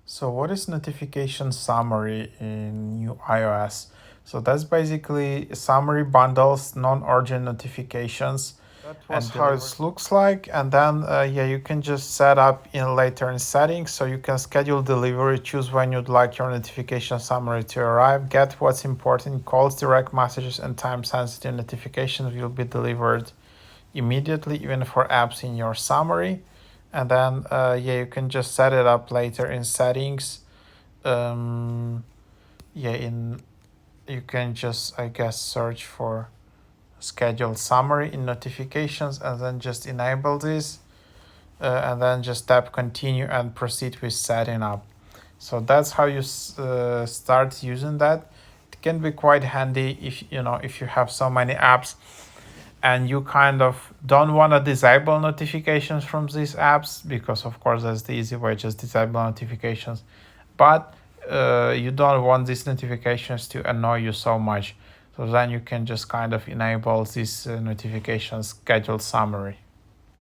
So what is notification summary in new iOS? So that's basically summary bundles non-urgent notifications. That's how it looks like. And then yeah, you can just set up in later in settings. So you can schedule delivery, choose when you'd like your notification summary to arrive, get what's important, calls, direct messages, and time-sensitive notifications will be delivered immediately, even for apps in your summary. And then yeah, you can just set it up later in settings. Yeah, you can just, I guess, search for scheduled summary in notifications and then just enable this, and then just tap continue and proceed with setting up. So that's how you start using that. It can be quite handy if you have so many apps and you kind of don't want to disable notifications from these apps, because of course that's the easy way, just disable notifications. But you don't want these notifications to annoy you so much. So then you can just kind of enable this notification scheduled summary.